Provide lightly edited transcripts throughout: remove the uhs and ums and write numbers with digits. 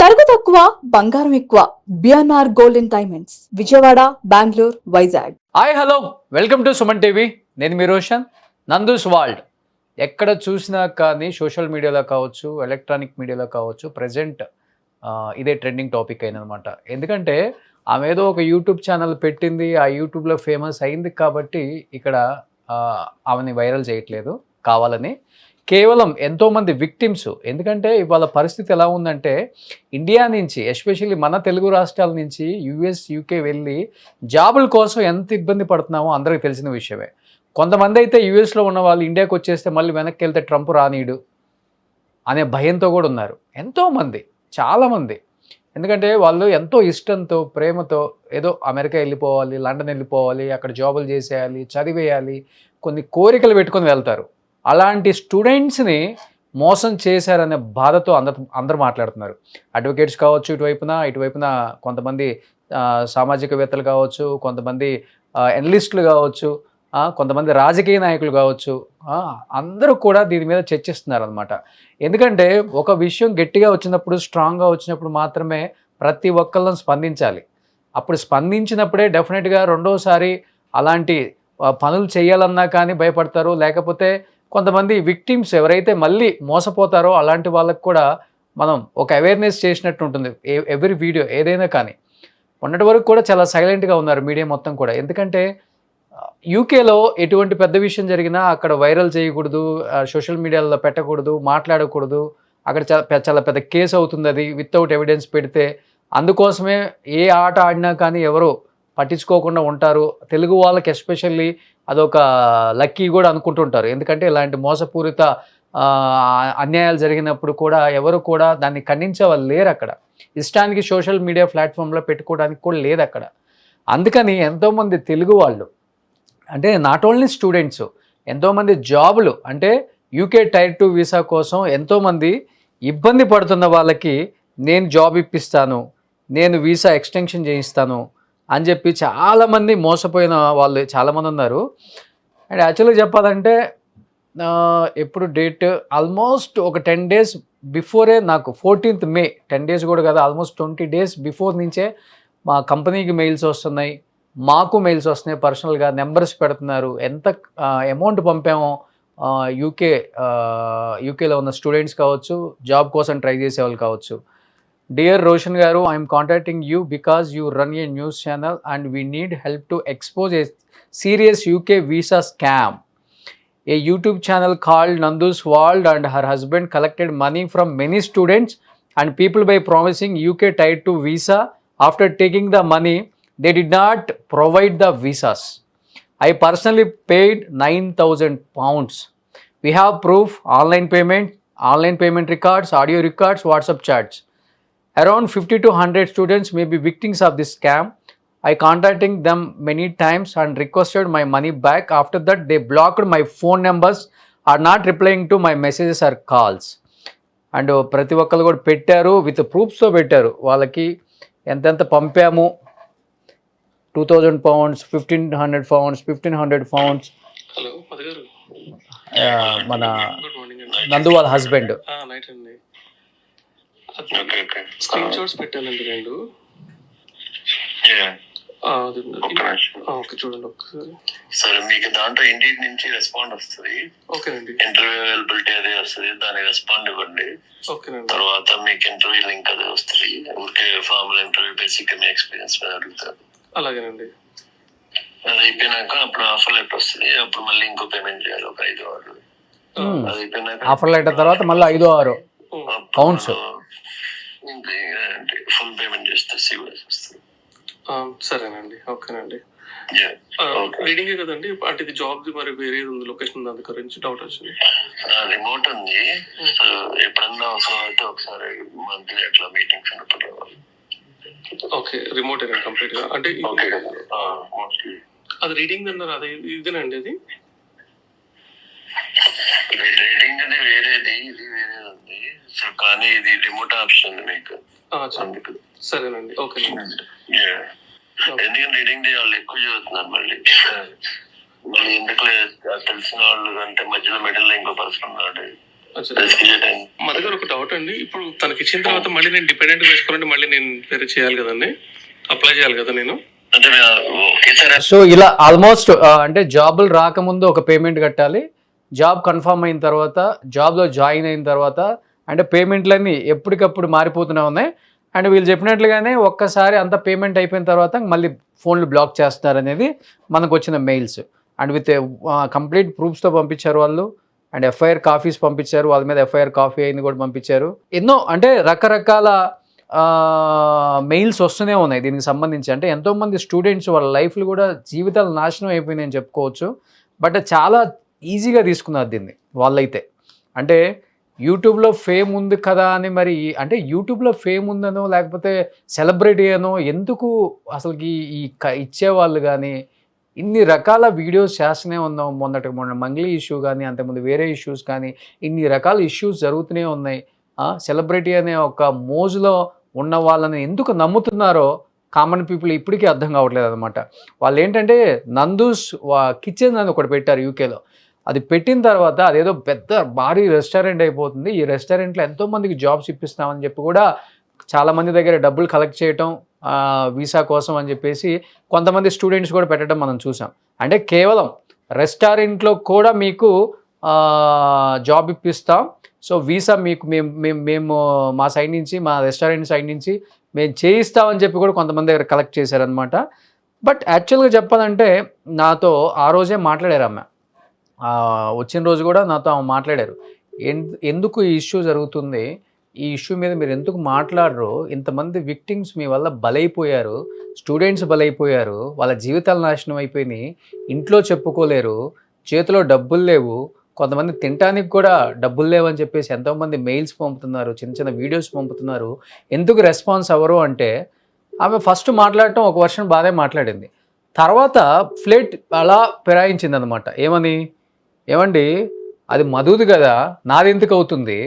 తరుగు తక్కువ బంగారం ఎక్కువ. BNR golden diamonds, Vijayawada, Bengaluru, Vizag. Hi hello, welcome to Suman TV. నేను మీ రోషన్. నందూస్ వరల్డ్. ఎక్కడ చూసినా కానీ సోషల్ మీడియాలో కావచ్చు, ఎలక్ట్రానిక్ మీడియాలో కావచ్చు, ప్రజెంట్ ఇదే ట్రెండింగ్ టాపిక్ అయిందనమాట. ఎందుకంటే ఆమె ఏదో ఒక యూట్యూబ్ ఛానల్ పెట్టింది, ఆ యూట్యూబ్లో ఫేమస్ అయింది కాబట్టి ఇక్కడ ఆమెని వైరల్ చేయట్లేదు కావాలని. కేవలం ఎంతోమంది విక్టిమ్స్. ఎందుకంటే ఇవాళ పరిస్థితి ఎలా ఉందంటే, ఇండియా నుంచి ఎస్పెషల్లీ మన తెలుగు రాష్ట్రాల నుంచి యూఎస్, యూకే వెళ్ళి జాబుల కోసం ఎంత ఇబ్బంది పడుతున్నామో అందరికీ తెలిసిన విషయమే. కొంతమంది అయితే యూఎస్లో ఉన్న వాళ్ళు ఇండియాకి వచ్చేస్తే మళ్ళీ వెనక్కి వెళ్తే ట్రంప్ రానీడు అనే భయంతో కూడా ఉన్నారు ఎంతోమంది, చాలామంది. ఎందుకంటే వాళ్ళు ఎంతో ఇష్టంతో, ప్రేమతో ఏదో అమెరికా వెళ్ళిపోవాలి, లండన్ వెళ్ళిపోవాలి, అక్కడ జాబులు చేసేయాలి, చదివేయాలి, కొన్ని కోరికలు పెట్టుకొని వెళ్తారు. అలాంటి స్టూడెంట్స్ని మోసం చేశారనే బాధతో అందరూ మాట్లాడుతున్నారు. అడ్వకేట్స్ కావచ్చు, ఇటువైపున కొంతమంది సామాజికవేత్తలు కావచ్చు, కొంతమంది ఎనలిస్టులు కావచ్చు, కొంతమంది రాజకీయ నాయకులు కావచ్చు, అందరూ కూడా దీని మీద చర్చిస్తున్నారు అనమాట. ఎందుకంటే ఒక విషయం గట్టిగా వచ్చినప్పుడు, స్ట్రాంగ్గా వచ్చినప్పుడు మాత్రమే ప్రతి ఒక్కళ్ళని స్పందించాలి. అప్పుడు స్పందించినప్పుడే డెఫినెట్గా రెండోసారి అలాంటి పనులు చేయాలన్నా కానీ భయపడతారు. లేకపోతే కొంతమంది విక్టిమ్స్ ఎవరైతే మళ్ళీ మోసపోతారో అలాంటి వాళ్ళకు కూడా మనం ఒక అవేర్నెస్ చేసినట్టు ఉంటుంది. ఎవ్రీ వీడియో ఏదైనా కానీ. మొన్నటి వరకు కూడా చాలా సైలెంట్గా ఉన్నారు మీడియా మొత్తం కూడా. ఎందుకంటే యూకేలో ఎటువంటి పెద్ద విషయం జరిగినా అక్కడ వైరల్ చేయకూడదు, సోషల్ మీడియాలో పెట్టకూడదు, మాట్లాడకూడదు. అక్కడ చాలా పెద్ద కేసు అవుతుంది అది వితౌట్ ఎవిడెన్స్ పెడితే. అందుకోసమే ఏ ఆట ఆడినా కానీ ఎవరు పట్టించుకోకుండా ఉంటారు. తెలుగు వాళ్ళకి ఎస్పెషల్లీ అదొక లక్కీ కూడా అనుకుంటుంటారు. ఎందుకంటే ఇలాంటి మోసపూరిత అన్యాయాలు జరిగినప్పుడు కూడా ఎవరు కూడా దాన్ని ఖండించే వాళ్ళు లేరు అక్కడ. ఇష్టానికి సోషల్ మీడియా ప్లాట్ఫామ్లో పెట్టుకోవడానికి కూడా లేదు అక్కడ. అందుకని ఎంతోమంది తెలుగు వాళ్ళు, అంటే నాట్ ఓన్లీ స్టూడెంట్స్, ఎంతోమంది జాబులు, అంటే యూకే టైర్ 2 వీసా కోసం ఎంతోమంది ఇబ్బంది పడుతున్న వాళ్ళకి నేను జాబ్ ఇప్పిస్తాను, నేను వీసా ఎక్స్టెన్షన్ చేయిస్తాను అని చెప్పి చాలామంది మోసపోయిన వాళ్ళు చాలామంది ఉన్నారు. అండ్ యాక్చువల్గా చెప్పాలంటే ఎప్పుడు డేట్ ఆల్మోస్ట్ ఒక 10 days బిఫోరే, నాకు 14th May, 10 days కూడా కదా, ఆల్మోస్ట్ 20 days బిఫోర్ నుంచే మా కంపెనీకి మెయిల్స్ వస్తున్నాయి, మాకు మెయిల్స్ వస్తున్నాయి. పర్సనల్గా నెంబర్స్ పెడుతున్నారు, ఎంత అమౌంట్ పంపామో. యూకేలో ఉన్న స్టూడెంట్స్ కావచ్చు, జాబ్ కోసం ట్రై చేసే వాళ్ళు కావచ్చు. డియర్ రోషన్ గారు, I'm contacting you because you run A news channel and we need help to expose A serious UK visa scam. A YouTube channel called Nandu's World and her husband collected money from many students and people by promising UK Tier 2 visa. After taking the money, they did not provide the visas. I personally paid £9,000. We have proof, online payment records, audio records, WhatsApp chats. Around 50 to 100 students may be victims of this scam. I contacted them many times and requested my money back. After that, they blocked my phone numbers, are not replying to my messages or calls. And ప్రతి ఒక్కరు కూడా పెట్టారు, with ప్రూఫ్స్తో పెట్టారు. వాళ్ళకి ఎంతెంత పంపాము, £2,000, £1,500, £1,500. మన నందు వాళ్ళ హస్బెండ్. స్క్రీన్ షాట్స్ పెట్టానండి రెండు. చూడండి ఒకసారి. సరే, మీకు దాంట్లో ఇండియన్ నుంచి రెస్పాండ్ వస్తుంది. ఓకేనండి. ఇంటర్వ్యూ అవైలబిలిటీ అదే వస్తుంది, దాని రెస్పాండ్ ఇవ్వండి. ఓకేనండి. తర్వాత మీకు ఇంటర్వ్యూ లింక్ అదే వస్తుంది. ఊరికే ఫార్మల్ ఇంటర్వ్యూ, బేసిక్ మీ ఎక్స్పీరియన్స్ మీద అడుగుతారు. అలాగేనండి. అది అయిపోయినాక అప్పుడు ఆఫర్ లెటర్ వస్తుంది. అప్పుడు మళ్ళీ ఇంకో పేమెంట్ చేయాలి, ఒక 5-6. అది అయిపోయినాక ఆఫర్ లెటర్ తర్వాత మళ్ళీ 5-6 పౌండ్స్ ఫుల్ పేమెంట్ చేస్తే సివిల్ వస్తుంది. సరేనండి. ఓకేనండి. రీడింగే కదండి, అంటే ఇది జాబ్ మరి వేరే ఉంది లొకేషన్, దాని గురించి డౌట్ వచ్చింది. రిమోట్ ఉంది. ఎప్పుడన్నా అవసరం అయితే ఒకసారి మంత్లీ అట్లా మీటింగ్స్ ఉన్నప్పుడు. ఓకే, రిమోట్ కంప్లీట్ గా. అంటే అది రీడింగ్ అన్నారు, అదే ఇదేనండి. అది రీడింగ్ అది వేరేది, ఇది వేరేది ఉంది. సో కానీ ఇది రిమోట్ ఆప్షన్ ఉంది మీకు. సరేనండి. ఓకేనండి. ఎందుకంటే రీడింగ్ డే వాళ్ళు ఎక్కువ చదువుతున్నారు. మళ్ళీ ఎందుకు తెలిసిన వాళ్ళు అంటే మధ్యలో మిడిల్ లో ఇంకో పర్సన్ ఉన్నాడు. మా దగ్గర ఒక డౌట్ అండి. ఇప్పుడు తనకి ఇచ్చిన తర్వాత మళ్ళీ నేను డిపెండెంట్ వేసుకోవాలంటే మళ్ళీ నేను వేరే చేయాలి కదండి, అప్లై చేయాలి కదా నేను. సో ఇలా ఆల్మోస్ట్ అంటే జాబులు రాకముందు ఒక పేమెంట్ కట్టాలి, జాబ్ కన్ఫర్మ్ అయిన తర్వాత, జాబ్లో జాయిన్ అయిన తర్వాత అంటే పేమెంట్లన్నీ ఎప్పటికప్పుడు మారిపోతూనే ఉన్నాయి. అండ్ వీళ్ళు చెప్పినట్లుగానే ఒక్కసారి అంత పేమెంట్ అయిపోయిన తర్వాత మళ్ళీ ఫోన్లు బ్లాక్ చేస్తున్నారు అనేది మనకు వచ్చిన మెయిల్స్. అండ్ విత్ కంప్లీట్ ప్రూఫ్స్తో పంపించారు వాళ్ళు. అండ్ ఎఫ్ఐఆర్ కాపీస్ పంపించారు, వాళ్ళ మీద ఎఫ్ఐఆర్ కాపీ అయింది కూడా పంపించారు. ఎన్నో అంటే రకరకాల మెయిల్స్ వస్తూనే ఉన్నాయి దీనికి సంబంధించి. అంటే ఎంతోమంది స్టూడెంట్స్ వాళ్ళ లైఫ్లు కూడా జీవితాలు నాశనం అయిపోయినాయని చెప్పుకోవచ్చు. బట్ చాలా ఈజీగా తీసుకున్నారు దీన్ని వాళ్ళైతే. అంటే యూట్యూబ్లో ఫేమ్ ఉంది కదా అని మరి, అంటే యూట్యూబ్లో ఫేమ్ ఉందనో లేకపోతే సెలబ్రిటీ అనో ఎందుకు అసలుకి ఈ ఇచ్చేవాళ్ళు కానీ ఇన్ని రకాల వీడియోస్ చేస్తూనే ఉన్నాం. మొన్న మంగ్లీ ఇష్యూ కానీ అంతకుముందు వేరే ఇష్యూస్ కానీ ఇన్ని రకాల ఇష్యూస్ జరుగుతూనే ఉన్నాయి. సెలబ్రిటీ అనే ఒక మోజులో ఉన్న వాళ్ళని ఎందుకు నమ్ముతున్నారో కామన్ పీపుల్ ఇప్పటికీ అర్థం కావట్లేదు అనమాట. వాళ్ళు ఏంటంటే నందూస్ కిచెన్ అని ఒకటి పెట్టారు యూకేలో. అది పెట్టిన తర్వాత అదేదో పెద్ద భారీ రెస్టారెంట్ అయిపోతుంది. ఈ రెస్టారెంట్లో ఎంతోమందికి జాబ్స్ ఇప్పిస్తామని చెప్పి కూడా చాలామంది దగ్గర డబ్బులు కలెక్ట్ చేయటం వీసా కోసం అని చెప్పేసి కొంతమంది స్టూడెంట్స్ కూడా పెట్టడం మనం చూసాం. అంటే కేవలం రెస్టారెంట్లో కూడా మీకు జాబ్ ఇప్పిస్తాం, సో వీసా మీకు మేము మా సైడ్ నుంచి, మా రెస్టారెంట్ సైడ్ నుంచి మేము చేయిస్తామని చెప్పి కూడా కొంతమంది దగ్గర కలెక్ట్ చేశారనమాట. బట్ యాక్చువల్గా చెప్పాలంటే నాతో ఆ రోజే మాట్లాడారు అమ్మ. వచ్చిన రోజు కూడా నాతో ఆమె మాట్లాడారు. ఎందుకు ఈ ఇష్యూ జరుగుతుంది, ఈ ఇష్యూ మీద మీరు ఎందుకు మాట్లాడరు, ఇంతమంది విక్టిమ్స్ మీ వల్ల బలైపోయారు, స్టూడెంట్స్ బలైపోయారు, వాళ్ళ జీవితాలు నాశనం అయిపోయినాయి, ఇంట్లో చెప్పుకోలేరు, చేతిలో డబ్బులు లేవు, కొంతమంది తినడానికి కూడా డబ్బులు లేవని చెప్పేసి ఎంతోమంది మెయిల్స్ పంపుతున్నారు, చిన్న చిన్న వీడియోస్ పంపుతున్నారు, ఎందుకు రెస్పాన్స్ అవ్వరు అంటే ఆమె ఫస్ట్ మాట్లాడటం ఒక వర్షన్ బాగానే మాట్లాడింది. తర్వాత ఫ్లేట్ అలా ఫిరాయించింది అనమాట. ఏమండి అది మధుది కదా, నాది ఎందుకు అవుతుంది,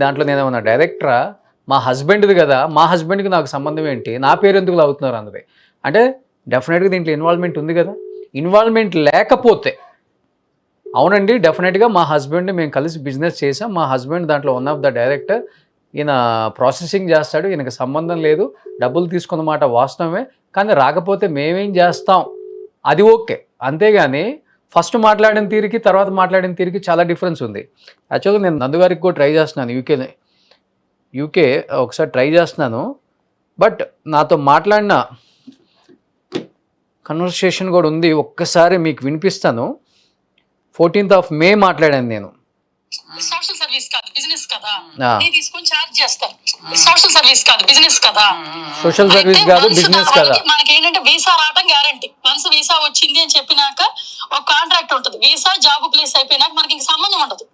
దాంట్లో నేనేమన్నా డైరెక్టరా, మా హస్బెండ్ది కదా, మా హస్బెండ్కి నాకు సంబంధం ఏంటి, నా పేరు ఎందుకు అవుతున్నారు అందుకే. అంటే డెఫినెట్గా దీంట్లో ఇన్వాల్వ్మెంట్ ఉంది కదా. ఇన్వాల్వ్మెంట్ లేకపోతే అవునండి డెఫినెట్గా మా హస్బెండ్ మేము కలిసి బిజినెస్ చేసాం, మా హస్బెండ్ దాంట్లో వన్ ఆఫ్ ద డైరెక్టర్, ఈయన ప్రాసెసింగ్ చేస్తాడు, ఈయనకి సంబంధం లేదు, డబ్బులు తీసుకున్నమాట వాస్తవమే, కానీ రాకపోతే మేమేం చేస్తాం, అది ఓకే. అంతేగాని ఫస్ట్ మాట్లాడిన తీరికి తర్వాత మాట్లాడిన తీరికి చాలా డిఫరెన్స్ ఉంది. యాక్చువల్గా నేను నందు గారికి కూడా ట్రై చేస్తున్నాను, యూకే ఒకసారి ట్రై చేస్తున్నాను. బట్ నాతో మాట్లాడిన కన్వర్సేషన్ కూడా ఉంది, ఒక్కసారి మీకు వినిపిస్తాను. 14th May మాట్లాడాను నేను. సోషల్ సర్వీస్ కాదు బిజినెస్ కదా, నేను తీసుకొని చార్జ్ చేస్తాను. సోషల్ సర్వీస్ కాదు బిజినెస్ కదా, సోషల్ సర్వీస్ కాదు బిజినెస్ కదా. మనకి ఏంటంటే వీసా రావడం గ్యారంటీ. వన్స్ వీసా వచ్చింది అని చెప్పినాక ఒక కాంట్రాక్ట్ ఉంటుంది. వీసా జాబ్ ప్లేస్ అయిపోయినాక మనకి ఇంక సంబంధం ఉండదు.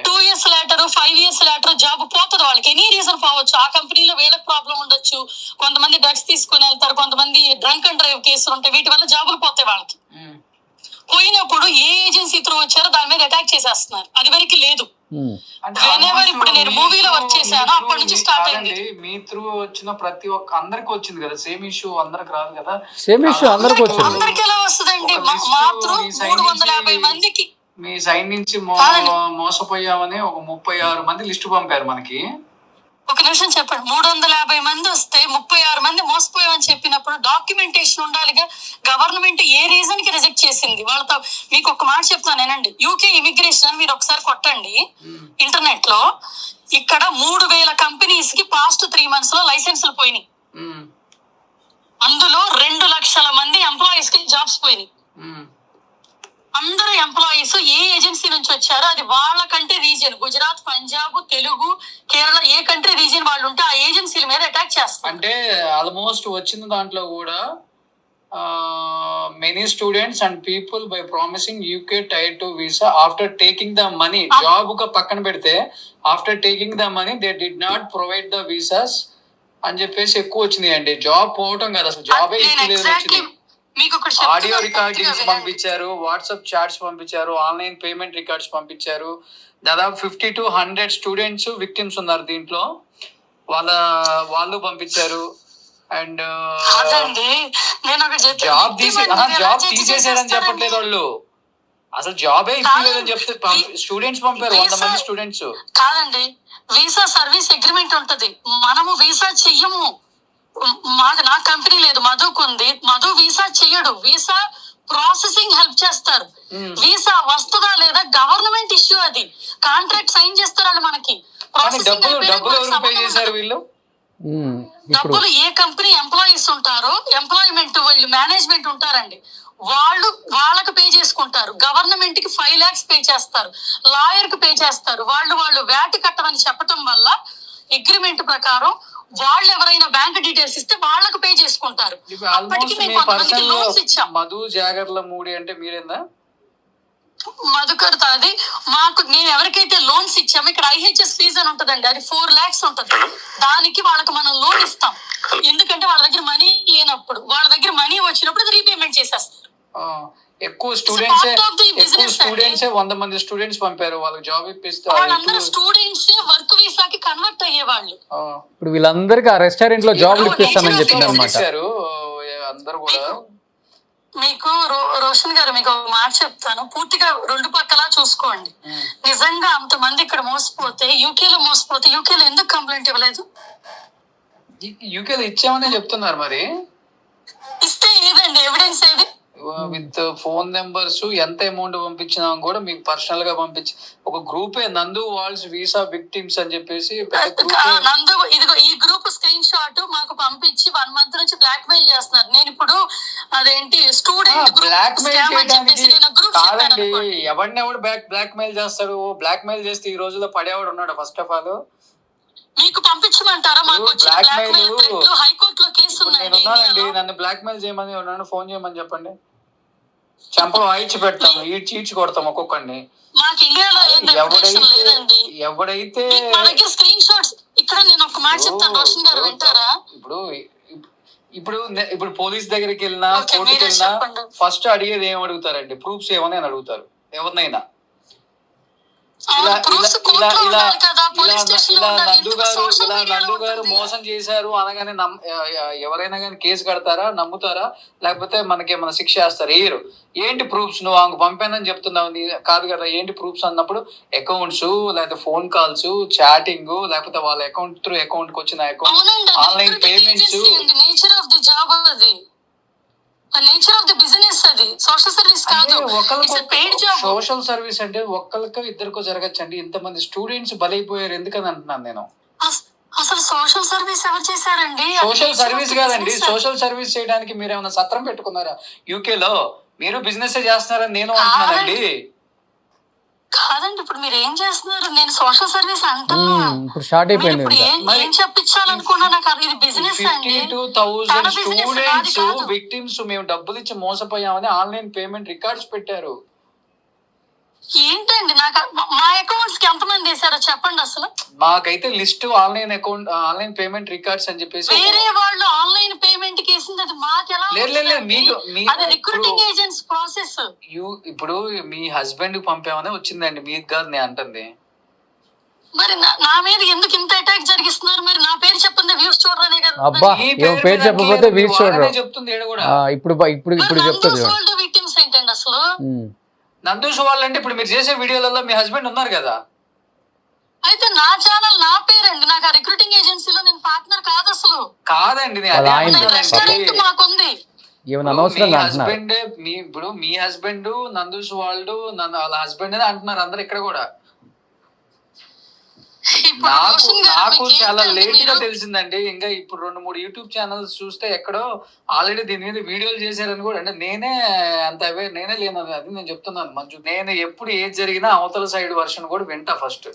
2 years later 5 years later job పోతుంది వాళ్ళకి. ఎనీ రీజన్ పోవచ్చు. ఆ కంపెనీలో వీళ్ళకి ప్రాబ్లం ఉండొచ్చు, కొంతమంది డ్రగ్స్ తీసుకుని వెళ్తారు, కొంతమంది డ్రంక్ అండ్ డ్రైవ్ కేసులు ఉంటాయి, వీటి వల్ల జాబులు పోతాయి వాళ్ళకి. పోయినప్పుడు ఏ ఏజెన్సీ త్రూ వచ్చారో దాని మీద అటాక్ చేసేస్తున్నారు. అది వరకు లేదు. ఇప్పుడు నేను మూవీలో వర్క్ చేశాను, అప్పటి నుంచి స్టార్ట్ అయింది. మీ త్రూ వచ్చిన ప్రతి ఒక్క అందరికి వచ్చింది కదా, సేమ్ ఇష్యూ అందరికి రాదు కదా. సేమ్ ఇష్యూ అందరికి వచ్చింది. అందరికి ఎలా వస్తుందండి? మా త్రూ 350 మందికి మీ సైడ్ నుంచి మోసపోయామని ఒక 36 మంది లిస్ట్ పంపారు మనకి. ఒక నిమిషం చెప్పండి. 350 మంది వస్తే 36 మంది మోసపోయామని చెప్పినప్పుడు డాక్యుమెంటేషన్ ఉండాలిగా. గవర్నమెంట్ ఏ రీజన్ కి రిజెక్ట్ చేసింది వాళ్ళతో? మీకు ఒక మాట చెప్తాను ఏనండి. యూకే ఇమిగ్రేషన్ మీరు ఒకసారి కొట్టండి ఇంటర్నెట్ లో. ఇక్కడ 3000 కంపెనీస్ కి పాస్ట్ 3 months లో లైసెన్సులు పోయినాయి. అందులో 2 లక్షల మంది ఎంప్లాయీస్ కి జాబ్స్ పోయినాయి. అందరూ ఎంప్లాయీస్ ఏ ఏజెన్సీ నుంచి వచ్చారో అది వాళ్ళకంటే రీజియన్, గుజరాత్, పంజాబ్, తెలుగు, కేరళ, ఏ కంట్రీ రీజియన్ వాళ్ళు ఉంటే ఆ ఏజెన్సీల మీద అటాక్ చేస్తారు. అంటే ఆల్మోస్ట్ వచ్చిన దాంట్లో కూడా many students and people by promising UK tier 2 visa after taking the money, job గా పక్కన పెడితే after taking the money they did not provide the visas అని చెప్పేసి ఎక్కువ వచ్చింది అండి. జాబ్ పోవటం కదా, అసలు జాబే వచ్చింది. ఆడియో రికార్డింగ్స్ పంపించారు, వాట్సాప్ చాట్స్ పంపించారు, ఆన్లైన్ పేమెంట్ రికార్డ్స్ పంపించారు. దాదాపు 50 to 100 స్టూడెంట్స్ విక్టిమ్స్ ఉన్నారు దీంట్లో, వాళ్ళు పంపించారు. అండ్ జాబ్ తీసేసారని చెప్పట్లేదు వాళ్ళు, అసలు జాబే ఇప్పలేదని చెప్తే స్టూడెంట్స్ పంపారు 100 మంది స్టూడెంట్స్. కాదండి, వీసా సర్వీస్ అగ్రిమెంట్ ఉంటది, మనము వీసా చెయ్యము. నా కంపెనీ లేదు, మధుకుంది, మధు వీసా చెయ్యడు, వీసా ప్రాసెసింగ్ హెల్ప్ చేస్తారు. వీసా వస్తుందా లేదా గవర్నమెంట్ ఇష్యూ, అది కాంట్రాక్ట్ సైన్ చేస్తారు మనకి. డబ్బులు ఏ కంపెనీ ఎంప్లాయీస్ ఉంటారో, ఎంప్లాయ్మెంట్ వీళ్ళు మేనేజ్మెంట్ ఉంటారండి, వాళ్ళకి పే చేసుకుంటారు. గవర్నమెంట్ కి 5 lakhs పే చేస్తారు, లాయర్ కి పే చేస్తారు. వాళ్ళు వ్యాట్ కట్టమని చెప్పటం వల్ల అగ్రిమెంట్ ప్రకారం వాళ్ళు ఎవరైనా బ్యాంక్ డీటెయిల్స్ ఇస్తే వాళ్ళకు పే చేసుకుంటారు. మధు జాగర్ల మూడి అంటే మీరేందా? మధుకర్ అది మాకు, నేను ఎవరికైతే లోన్స్ ఇచ్చామో, ఇక్కడ IHS ఫీజు అని ఉంటదండి, అది 4 lakhs ఉంటది. దానికి వాళ్ళకి మనం లోన్ ఇస్తాం, ఎందుకంటే వాళ్ళ దగ్గర మనీ లేనప్పుడు, వాళ్ళ దగ్గర మనీ వచ్చినప్పుడు అది రీపేమెంట్ చేసేస్తారు. ఎక్కువ స్టూడెంట్స్ 100 మంది స్టూడెంట్స్ పంపారు, వాళ్ళకి జాబ్ ఇప్పిస్తారు. వాళ్ళందరూ స్టూడెంట్స్ వర్క్ వీసాకి కన్వర్ట్ అయ్యేవాళ్ళు. ఇప్పుడు వీళ్ళందరికీ ఆ రెస్టారెంట్ లో జాబ్ ఇప్పిస్తామని చెప్పింది అనమాట అందరూ కూడా. మీకు రోషన్ గారు, మీకు ఒక మాట చెప్తాను, పూర్తిగా 2 పక్కలా చూసుకోండి. నిజంగా అంతమంది ఇక్కడ మోసపోతే, యూకేలో మోసపోతే, యూకేలో ఎందుకు కంప్లైంట్ ఇవ్వలేదు? యూకేలో ఇచ్చామని చెప్తున్నారు, మరి ఇస్తే ఏదండి ఎవిడెన్స్ ఏది? విత్ ఫోన్ నెంబర్స్, ఎంత అమౌంట్ పంపించినా కూడా మీకు పర్సనల్ గా పంపించి ఒక గ్రూపే, నందు వాల్స్ వీసా విక్టిమ్స్ అని చెప్పేసి నందు, ఇదిగో ఈ గ్రూప్ స్క్రీన్ షాట్ మాకు పంపించి 1 month నుంచి బ్లాక్ మెయిల్ చేస్తున్నారు. నేను ఇప్పుడు అదేంటి స్టూడెంట్ బ్లాక్ మెయిల్ చేయడానికి కాదండి, ఎవరు బ్లాక్ మెయిల్ చేస్తాడు? బ్లాక్ మెయిల్ చేస్తే ఈ రోజుల్లో పడేవాడు ఉన్నాడు? ఫస్ట్ ఆఫ్ ఆల్ మీకు పంపించమంటారా? మాకు హైకోర్టులో కేసు ఉన్నానండి, నన్ను బ్లాక్ మెయిల్ చేయమని, నన్ను ఫోన్ చేయమని చెప్పండి, చంపలు వాయించి పెడతాము, ఈడ్చి కొడతాం ఒక్కొక్కడిని. మాకు ఇండియాలో ఎవడైతే స్క్రీన్ షాట్స్, ఇక్కడ నేను ఒక మాట చెప్తాను, రోషన్ గారు వింటారా? ఇప్పుడు పోలీస్ దగ్గరికి వెళ్ళినా, కోర్టుకి వెళ్ళినా ఫస్ట్ అడిగేది ఏం అడుగుతారండి? ప్రూఫ్స్ ఏమని అని అడుగుతారు ఎవరినైనా. నందు గారు మోసం చేశారు అనగానే ఎవరైనా కానీ కేసు కడతారా, నమ్ముతారా? లేకపోతే మనకి ఏమైనా శిక్ష వేస్తారు? ఏరు. ఏంటి ప్రూఫ్స్? నువ్వు ఆమెకు పంపానని చెప్తున్నావు కాదు కదా, ఏంటి ప్రూఫ్స్ అన్నప్పుడు అకౌంట్స్, లేకపోతే ఫోన్ కాల్స్, చాటింగ్, లేకపోతే వాళ్ళ అకౌంట్ త్రూ అకౌంట్ కి వచ్చిన account, online payments. Nature of the job, అది నేచర్ ఆఫ్ ది బిజినెస్, అది సోషల్ సర్వీస్ కాదు. సోషల్ సర్వీస్ అంటే ఒక్కరికో ఇద్దరికో జరగచ్చండి. ఇంతమంది స్టూడెంట్స్ బలైపోయారు ఎందుకని అంటున్నాను నేను. అసలు సోషల్ సర్వీస్ ఎవరు చేశారండి? సోషల్ సర్వీస్ కాదండి, సోషల్ సర్వీస్ చేయడానికి మీరు ఏమైనా సత్రం పెట్టుకున్నారా? యూకేలో మీరు బిజినెస్ చేస్తున్నారని నేను అంటున్నానండి. కాదండి, ఇప్పుడు మీరు ఏం చేస్తున్నారు? నేను సోషల్ సర్వీస్ అంటున్నా. ఇప్పుడు స్టార్ట్ అయిపోయింది. ఏం చెప్పించాలనుకున్నా? నాకు ఇది బిజినెస్ అండి. 52,000 స్టూడెంట్స్ విక్టిమ్స్ మేము డబ్బులు ఇచ్చి మోసపోయామని ఆన్లైన్ పేమెంట్ రికార్డ్స్ పెట్టారు. ఏంటండి, నాకు మా అకౌంట్స్ కి ఎంతమంది వేసారో చెప్పండి అసలు. మాకైతే list online account, online payment records అని చెప్పేసి వేరే వాళ్ళు ఆన్లైన్ పేమెంట్ కి వేసింది, అది మాకు ఎలా? అది రిక్రూటింగ్ ఏజెంట్స్ ప్రాసెస్. ఇప్పుడు మీ హస్బెండ్ కి పంపామని వచ్చిందండి, మీకు కాదు నేను అంటుంది. మరి నా మీద ఎందుకు ఇంత అటాక్ జరిగిస్తున్నారు? మరి నా పేరు చెప్పండి, వ్యూస్ చూడరనే కదా. అబ్బా, పేరు చెప్పకపోతే వ్యూస్ చూడరు చెప్తుంది. ఇప్పుడు చెప్తుంది. విక్టిమ్స్ ఏంటండి అసలు? నందూష్ వాళ్ళంటే ఇప్పుడు మీరు చేసే వీడియోలలో మీ హస్బెండ్ ఉన్నారు కదా. అయితే నా ఛానల్ నా పేరండి, నాకు ఆ రిక్రూటింగ్ ఏజెన్సీలో నేను పార్ట్నర్ కాదు అసలు. కాదండి, మాకుంది. మీ హస్బెండ్, ఇప్పుడు మీ హస్బెండ్ నందూష్ వాళ్ళు వాళ్ళ హస్బెండ్ అంటున్నారు అందరు ఇక్కడ కూడా. నాకు చాలా లేట్ గా తెలిసిందండి. ఇంకా ఇప్పుడు 2-3 యూట్యూబ్ ఛానల్స్ చూస్తే ఎక్కడో ఆల్రెడీ దీని మీద వీడియోలు చేశారని కూడా. అంటే నేనే అంత అవేర్ నేనే లేను, అది నేను చెప్తున్నాను మంజు. నేను ఎప్పుడు ఏది జరిగినా అవతల సైడ్ వర్షన్ కూడా వింటా ఫస్ట్.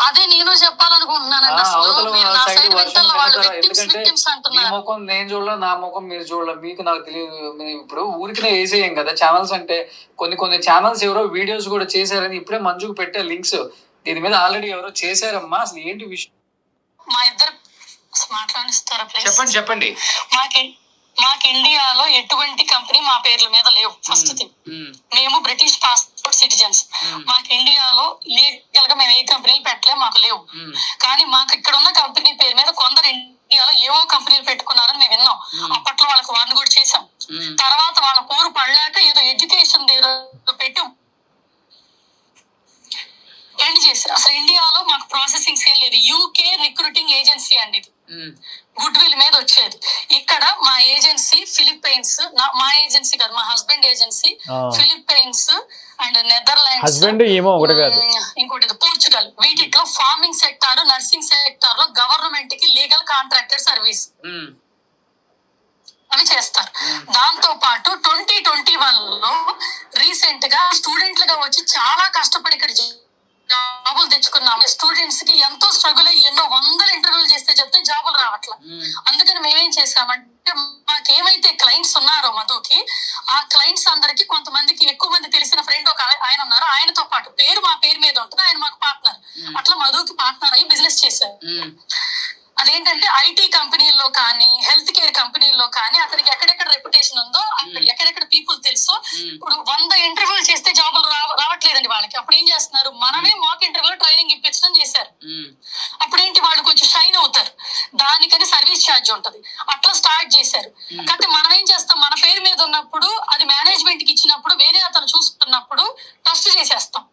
అదే నేను చెప్పాలనుకుంటున్నాను. అవతల సైడ్ వర్షన్ వింటారా? ఎందుకంటే మీ ముఖం నేను చూడలే, నా ముఖం మీరు చూడలే, మీకు నాకు తెలియదు. ఇప్పుడు ఊరికినే వేసేయం కదా ఛానల్స్ అంటే. కొన్ని ఛానల్స్ ఎవరో వీడియోస్ కూడా చేశారని ఇప్పుడే మంజుకు పెట్టే లింక్స్. దీని మీద ఆల్రెడీ ఎవరో చేశారమ్మా. అసలు ఏంటి విషయం? మా ఇద్దరు మాట్లాడిస్తారా? చెప్పండి. మాకు ఇండియాలో ఎటువంటి కంపెనీ మా పేర్ల మీద లేవు. ఫస్ట్ థింగ్, మేము బ్రిటిష్ పాస్పోర్ట్ సిటిజన్స్. మాకు ఇండియాలో లీగల్ గా మేము ఏ కంపెనీలు పెట్టలే, మాకు లేవు. కానీ మాకు ఇక్కడ ఉన్న కంపెనీ పేరు మీద కొందరు ఇండియాలో ఏవో కంపెనీలు పెట్టుకున్నారని మేము విన్నాం. అప్పట్లో వాళ్ళకి వార్న్ కూడా చేశాం. తర్వాత వాళ్ళ పోరు పడలేక ఏదో ఎడ్యుకేషన్ పెట్టాం, ఎండ్ చేశారు. అసలు ఇండియాలో మాకు ప్రాసెసింగ్ ఏం లేదు. యూకే రిక్రూటింగ్ ఏజెన్సీ అండి ఇది, గుడ్ విల్ మీద వచ్చేది. ఇక్కడ మా ఏజెన్సీ ఫిలిప్పైన్స్, మా ఏజెన్సీ కాదు, మా husband agency Philippines and Netherlands, husband ఏమో ఒకటి కాదు ఇంకోటి పోర్చుగల్. వీటిలో ఫార్మింగ్ సెక్టార్, నర్సింగ్ సెక్టార్ లో గవర్నమెంట్ కి లీగల్ కాంట్రాక్టర్ సర్వీస్ అవి చేస్తారు. దాంతో పాటు 2021 లో రీసెంట్ గా స్టూడెంట్లుగా వచ్చి చాలా కష్టపడి ఇక్కడ జాబులు తెచ్చుకున్నాం. స్టూడెంట్స్ కి ఎంతో స్ట్రగుల్ అయ్యి ఎన్నో వందల ఇంటర్వ్యూలు చేస్తే చెప్తే జాబులు రావట్లా. అందుకని మేమేం చేసామంటే మాకేమైతే క్లయింట్స్ ఉన్నారో మధుకి, ఆ క్లయింట్స్ అందరికి కొంతమందికి ఎక్కువ మంది తెలిసిన ఫ్రెండ్ ఒక ఆయన ఉన్నారు, ఆయనతో పాటు పేరు మా పేరు మీద ఉంటుంది, ఆయన మాకు పార్ట్నర్. అట్లా మధుకి పార్ట్నర్ అయ్యి బిజినెస్ చేశారు. అదేంటంటే ఐటీ కంపెనీల్లో కానీ హెల్త్ కేర్ కంపెనీల్లో కానీ అతనికి ఎక్కడెక్కడ రెప్యుటేషన్ ఉందో, అక్కడ ఎక్కడెక్కడ పీపుల్ తెలుసో. ఇప్పుడు 100 ఇంటర్వ్యూలు చేస్తే జాబులు రావట్లేదండి వాళ్ళకి. అప్పుడు ఏం చేస్తున్నారు, మనమే మాక్ ఇంటర్వ్యూలో ట్రైనింగ్ ఇప్పించడం చేశారు. అప్పుడేంటి, వాళ్ళు కొంచెం షైన్ అవుతారు, దానికని సర్వీస్ ఛార్జ్ ఉంటది. అట్లా స్టార్ట్ చేశారు. కాబట్టి మనం ఏం చేస్తాం, మన పేరు మీద ఉన్నప్పుడు అది మేనేజ్మెంట్ కి ఇచ్చినప్పుడు వేరే అతను చూసుకున్నప్పుడు ట్రస్ట్ చేసేస్తాం.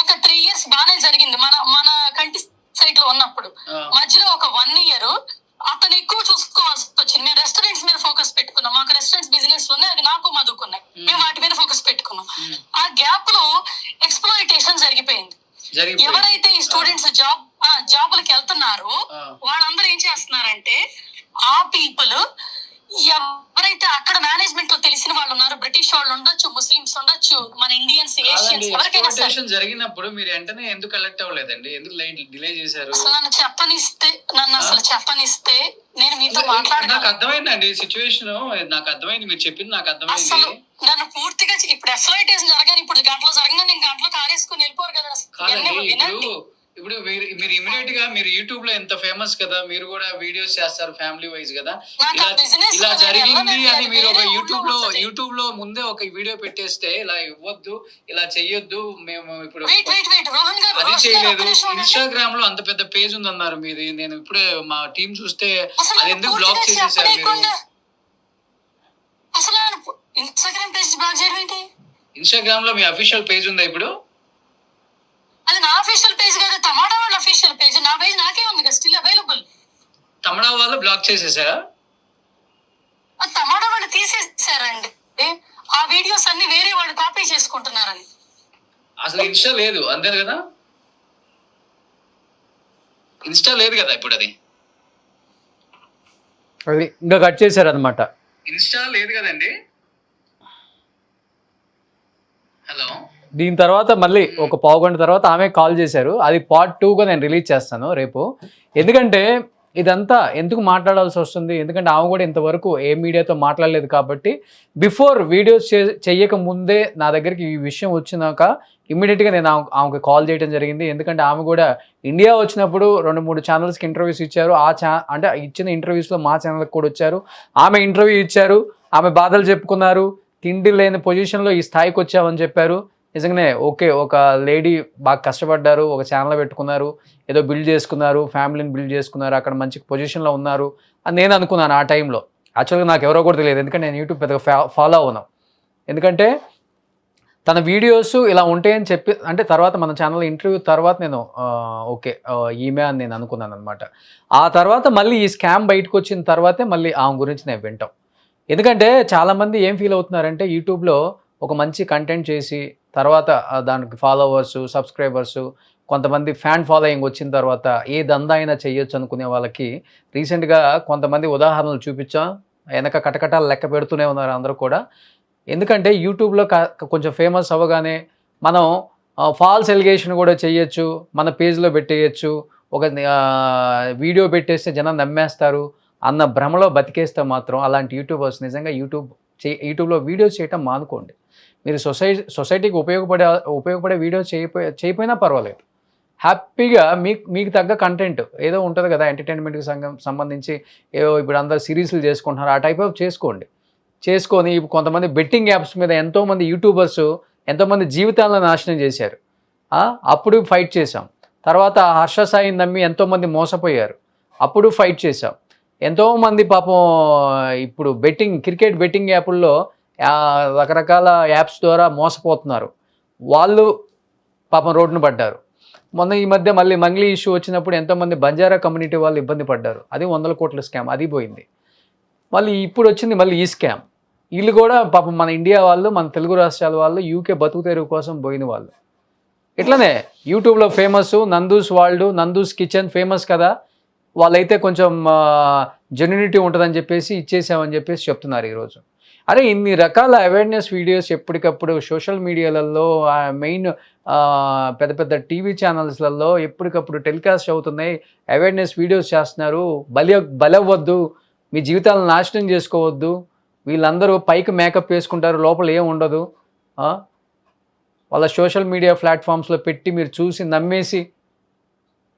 ఒక 3 years బాగానే జరిగింది మన కంటి సైట్ లో ఉన్నప్పుడు. మధ్యలో ఒక 1 year అతను ఎక్కువ చూసుకోవాల్సి వచ్చింది. మేము రెస్టారెంట్స్ మీద ఫోకస్ పెట్టుకున్నాం, మాకు రెస్టారెంట్స్ బిజినెస్ ఉన్నాయి, అది నాకు మధుకున్నాయి, మేము వాటి మీద ఫోకస్ పెట్టుకున్నాం. ఆ గ్యాప్ లో ఎక్స్‌ప్లాయిటేషన్ జరిగిపోయింది. ఎవరైతే ఈ స్టూడెంట్స్ జాబులకి వెళ్తున్నారో వాళ్ళందరూ ఏం చేస్తున్నారంటే, ఆ పీపుల్ ఎవరైతే అక్కడ మేనేజ్మెంట్ లో తెలిసిన వాళ్ళు ఉన్నారు, బ్రిటిష్ వాళ్ళు ఉండొచ్చు, ముస్లిమ్స్ ఉండొచ్చు, మన ఇండియన్స్, ఏషియన్స్, ఎవరికైనా జరిగినప్పుడు మీరు వెంటనే ఎందుకు కలెక్ట్ అవ్వలేదండి? ఎందుకు డిలే చేశారు? అసలు నన్ను అసలు చెప్పనిస్తే నేను మీతో మాట్లాడతాను. నాకు అర్థమైందండి సిచ్యువేషన్, నాకు అర్థమైంది, మీరు చెప్పింది నాకు అర్థమైంది. అసలు నన్ను పూర్తిగా ఇప్పుడు ఎక్స్‌ప్లాయిటేషన్ జరగాలి, ఇప్పుడు గంటలో జరగగా నేను గంటలో కారేసుకుని వెళ్ళిపోరు కదా. ఇప్పుడు మీరు ఇమీడియట్ గా మీరు యూట్యూబ్ లో ఎంత ఫేమస్ కదా, మీరు కూడా వీడియోస్ చేస్తారు ఫ్యామిలీ వైజ్ కదా, ఇలా జరిగింది అని మీరు ఒక యూట్యూబ్ లో ముందే ఒక వీడియో పెట్టేస్తే, ఇలా ఇవ్వద్దు, ఇలా చెయ్యొద్దు, మేము ఇప్పుడు అది చేయలేదు. ఇన్స్టాగ్రామ్ లో అంత పెద్ద పేజ్ ఉందన్నారు మీది. నేను ఇప్పుడే మా టీం చూస్తే అది ఎందుకు బ్లాక్ చేసేసారు మీరు? అసలు ఇన్స్టాగ్రామ్ పేజ్ బ్లాక్ చేయడం ఏంటి? ఇన్స్టాగ్రామ్ లో మీ అఫీషియల్ పేజ్ ఉందా ఇప్పుడు? అది నా అఫీషియల్ పేజ్ కాదు, తమాడా వాళ్ళ అఫీషియల్ పేజ్. నా పేజ్ నాకే ఉంది కదా, స్టిల్ అవైలబుల్. తమిళ వాళ్ళు బ్లాక్ చేసేసారా? తమాడా వాళ్ళు తీసేసారండి. ఆ వీడియోస్ అన్ని వేరే వాళ్ళు కాపీ చేసుకుంటున్నారని. అసలు ఇన్స్టా లేదు అంతే కదా, ఇన్స్టా లేదు కదా ఇప్పుడు, అది ఇంకా కట్ చేశారు అనమాట. ఇన్స్టా లేదు కదండి. హలో, దీని తర్వాత మళ్ళీ ఒక పావు గంట తర్వాత ఆమె కాల్ చేశారు. అది part 2గా నేను రిలీజ్ చేస్తాను రేపు. ఎందుకంటే ఇదంతా ఎందుకు మాట్లాడాల్సి వస్తుంది, ఎందుకంటే ఆమె కూడా ఇంతవరకు ఏ మీడియాతో మాట్లాడలేదు కాబట్టి, బిఫోర్ వీడియోస్ చెయ్యక ముందే నా దగ్గరికి ఈ విషయం వచ్చినాక ఇమ్మీడియట్గా నేను ఆమెకు కాల్ చేయడం జరిగింది. ఎందుకంటే ఆమె కూడా ఇండియా వచ్చినప్పుడు 2-3 ఛానల్స్కి ఇంటర్వ్యూస్ ఇచ్చారు. అంటే ఇచ్చిన ఇంటర్వ్యూస్లో మా ఛానల్కి కూడా వచ్చారు. ఆమె ఇంటర్వ్యూ ఇచ్చారు, ఆమె బాధలు చెప్పుకున్నారు, తిండి లేని పొజిషన్లో ఈ స్థాయికి వచ్చామని చెప్పారు. నిజంగానే ఓకే, ఒక లేడీ బాగా కష్టపడ్డారు, ఒక ఛానల్ పెట్టుకున్నారు, ఏదో బిల్డ్ చేసుకున్నారు, ఫ్యామిలీని బిల్డ్ చేసుకున్నారు, అక్కడ మంచి పొజిషన్లో ఉన్నారు అని నేను అనుకున్నాను ఆ టైంలో. యాక్చువల్గా నాకు ఎవరో కూడా తెలియదు, ఎందుకంటే నేను యూట్యూబ్ పెద్దగా ఫాలో అవును. ఎందుకంటే తన వీడియోస్ ఇలా ఉంటాయని చెప్పి, అంటే తర్వాత మన ఛానల్ ఇంటర్వ్యూ తర్వాత నేను ఓకే ఈమె అని నేను అనుకున్నాను అనమాట. ఆ తర్వాత మళ్ళీ ఈ స్కామ్ బయటకు వచ్చిన తర్వాతే మళ్ళీ ఆమె గురించి నేను వింటాం. ఎందుకంటే చాలామంది ఏం ఫీల్ అవుతున్నారంటే, యూట్యూబ్లో ఒక మంచి కంటెంట్ చేసి తర్వాత దానికి ఫాలోవర్సు, సబ్స్క్రైబర్సు, కొంతమంది ఫ్యాన్ ఫాలోయింగ్ వచ్చిన తర్వాత ఏ దందా అయినా చేయొచ్చు అనుకునే వాళ్ళకి రీసెంట్గా కొంతమంది ఉదాహరణలు చూపించాం. వెనక కటకటాలు లెక్క పెడుతూనే ఉన్నారు అందరూ కూడా. ఎందుకంటే యూట్యూబ్లో కొంచెం ఫేమస్ అవ్వగానే మనం ఫాల్స్ ఎలిగేషన్ కూడా చేయొచ్చు, మన పేజ్లో పెట్టేయచ్చు, ఒక వీడియో పెట్టేస్తే జనం నమ్మేస్తారు అన్న భ్రమలో బతికేస్తే మాత్రం అలాంటి యూట్యూబర్స్ నిజంగా యూట్యూబ్లో వీడియోస్ చేయటం మానుకోండి. మీరు సొసైటీకి ఉపయోగపడే వీడియోస్ చేయకపోయినా పర్వాలేదు, హ్యాపీగా మీకు తగ్గ కంటెంట్ ఏదో ఉంటుంది కదా, ఎంటర్టైన్మెంట్కి సంబంధించి ఏదో ఇప్పుడు అందరు సిరీస్లు చేసుకుంటున్నారు, ఆ టైప్ ఆఫ్ చేసుకొని కొంతమంది బెట్టింగ్ యాప్స్ మీద ఎంతోమంది యూట్యూబర్స్ ఎంతోమంది జీవితాలను నాశనం చేశారు. అప్పుడు ఫైట్ చేశాం. తర్వాత హర్ష సాయిని నమ్మి ఎంతోమంది మోసపోయారు, అప్పుడు ఫైట్ చేశాం. ఎంతోమంది పాపం ఇప్పుడు క్రికెట్ బెట్టింగ్ యాప్ల్లో రకరకాల యాప్స్ ద్వారా మోసపోతున్నారు. వాళ్ళు పాపం రోడ్డున పడ్డారు. మొన్న ఈ మధ్య మళ్ళీ మంగ్లీ ఇష్యూ వచ్చినప్పుడు ఎంతోమంది బంజారా కమ్యూనిటీ వాళ్ళు ఇబ్బంది పడ్డారు. అది 100 కోట్ల స్కామ్, అది పోయింది. మళ్ళీ ఇప్పుడు వచ్చింది మళ్ళీ ఈ స్కామ్. వీళ్ళు కూడా పాపం మన ఇండియా వాళ్ళు, మన తెలుగు రాష్ట్రాల వాళ్ళు, యూకే బతుకు తెరువు కోసం పోయిన వాళ్ళు. ఇట్లనే యూట్యూబ్లో famous Nandu's world, Nandu's kitchen famous కదా, వాళ్ళైతే కొంచెం జెన్యూనిటీ ఉంటుందని చెప్పేసి ఇచ్చేసామని చెప్పేసి చెప్తున్నారు ఈరోజు. అరే ఇన్ని రకాల అవేర్నెస్ వీడియోస్ ఎప్పటికప్పుడు సోషల్ మీడియాలలో, మెయిన్ పెద్ద పెద్ద టీవీ ఛానల్స్లలో ఎప్పటికప్పుడు టెలికాస్ట్ అవుతున్నాయి. అవేర్నెస్ వీడియోస్ చేస్తున్నారు. బలవ్వద్దు, మీ జీవితాలను నాశనం చేసుకోవద్దు, వీళ్ళందరూ పైకి మేకప్ వేసుకుంటారు, లోపల ఏం ఉండదు, వాళ్ళ సోషల్ మీడియా ప్లాట్ఫామ్స్లో పెట్టి మీరు చూసి నమ్మేసి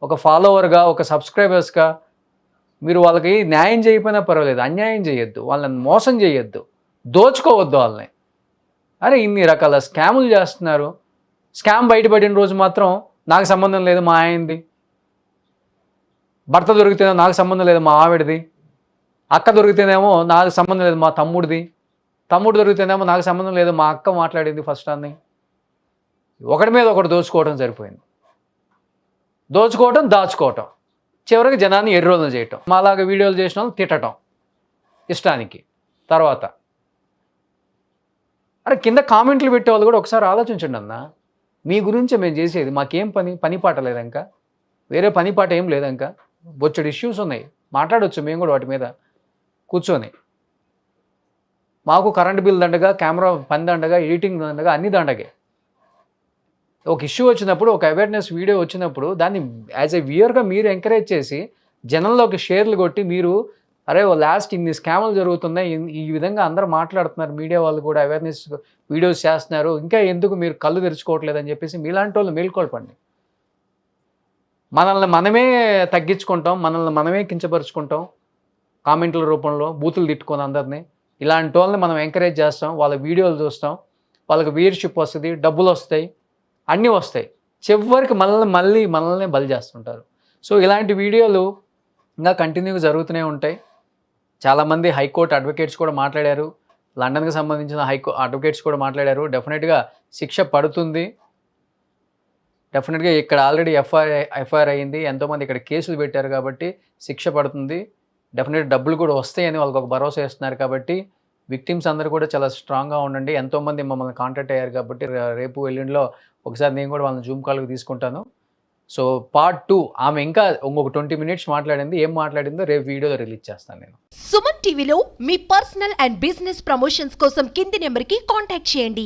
ఒక ఫాలోవర్గా, ఒక సబ్స్క్రైబర్స్గా మీరు వాళ్ళకి న్యాయం చేయకపోయినా పర్వాలేదు, అన్యాయం చేయొద్దు, వాళ్ళని మోసం చేయొద్దు, దోచుకోవద్దు వాళ్ళని. అరే ఇన్ని రకాల స్కాములు చేస్తున్నారు. స్కామ్ బయటపడిన రోజు మాత్రం నాకు సంబంధం లేదు మా ఆయనది, భర్త దొరికితేనే నాకు సంబంధం లేదు మా ఆవిడది, అక్క దొరికితేనేమో నాకు సంబంధం లేదు మా తమ్ముడిది, తమ్ముడు దొరికితేనేమో నాకు సంబంధం లేదు మా అక్క మాట్లాడింది ఫస్ట్ అని. ఒకటి మీద ఒకటి దోచుకోవడం సరిపోయింది. దోచుకోవటం, దాచుకోవటం, చివరికి జనాన్ని ఎర్రోలను చేయటం, మాలాగా వీడియోలు చేసిన వాళ్ళు తిట్టడం ఇష్టానికి. తర్వాత అరే కింద కామెంట్లు పెట్టే వాళ్ళు కూడా ఒకసారి ఆలోచించండి అన్న, మీ గురించి మేము చేసేది, మాకేం పని పాట లేదంక, వేరే పని పాట ఏం లేదంక, బొచ్చడు ఇష్యూస్ ఉన్నాయి, మాట్లాడవచ్చు మేము కూడా వాటి మీద కూర్చొని. మాకు కరెంట్ బిల్ దండగా, కెమెరా పని దండగా, ఎడిటింగ్ దండగా, అన్ని దండగే. ఒక ఇష్యూ వచ్చినప్పుడు, ఒక అవేర్నెస్ వీడియో వచ్చినప్పుడు దాన్ని యాజ్ ఎ వ్యూయర్గా మీరు ఎంకరేజ్ చేసి జనంలోకి షేర్లు కొట్టి, మీరు అరే లాస్ట్ ఇన్ని స్కాములు జరుగుతున్నాయి, ఈ విధంగా అందరూ మాట్లాడుతున్నారు, మీడియా వాళ్ళు కూడా అవేర్నెస్ వీడియోస్ చేస్తున్నారు, ఇంకా ఎందుకు మీరు కళ్ళు తెరుచుకోవట్లేదని చెప్పేసి మీలాంటి వాళ్ళు మేల్కొల్పండి. మనల్ని మనమే తగ్గించుకుంటాం, మనల్ని మనమే కించపరుచుకుంటాం, కామెంట్ల రూపంలో బూతులు తిట్టుకొని అందరినీ. ఇలాంటి వాళ్ళని మనం ఎంకరేజ్ చేస్తాం, వాళ్ళ వీడియోలు చూస్తాం, వాళ్ళకి వ్యూయర్షిప్ వస్తుంది, డబ్బులు వస్తాయి, అన్నీ వస్తాయి, చివరికి మనల్ని బలి చేస్తుంటారు. సో ఇలాంటి వీడియోలు ఇంకా కంటిన్యూగా జరుగుతూనే ఉంటాయి. చాలామంది హైకోర్టు అడ్వకేట్స్ కూడా మాట్లాడారు, లండన్కి సంబంధించిన అడ్వకేట్స్ కూడా మాట్లాడారు. డెఫినెట్గా శిక్ష పడుతుంది. డెఫినెట్గా ఇక్కడ ఆల్రెడీ ఎఫ్ఐఆర్ అయ్యింది, ఎంతోమంది ఇక్కడ కేసులు పెట్టారు కాబట్టి శిక్ష పడుతుంది. డెఫినెట్ డబ్బులు కూడా వస్తాయని వాళ్ళకి ఒక భరోసా ఇస్తున్నారు. కాబట్టి విక్టిమ్స్ అందరూ కూడా చాలా స్ట్రాంగ్గా ఉండండి. ఎంతోమంది మమ్మల్ని కాంటాక్ట్ అయ్యారు కాబట్టి రేపు ఎల్లుండిలో ఒకసారి నేను కూడా వాళ్ళని జూమ్ కాల్కి తీసుకుంటాను. సో పార్ట్ 2 ఆమె ఇంకా ఇంకొక 20 మినిట్స్ మాట్లాడింది, ఏం మాట్లాడిందో రేపు వీడియోలో రిలీజ్ చేస్తాను నేను. సుమన్ టీవీలో మీ పర్సనల్ అండ్ బిజినెస్ ప్రమోషన్స్ కోసం కింది నెంబర్కి కాంటాక్ట్ చేయండి.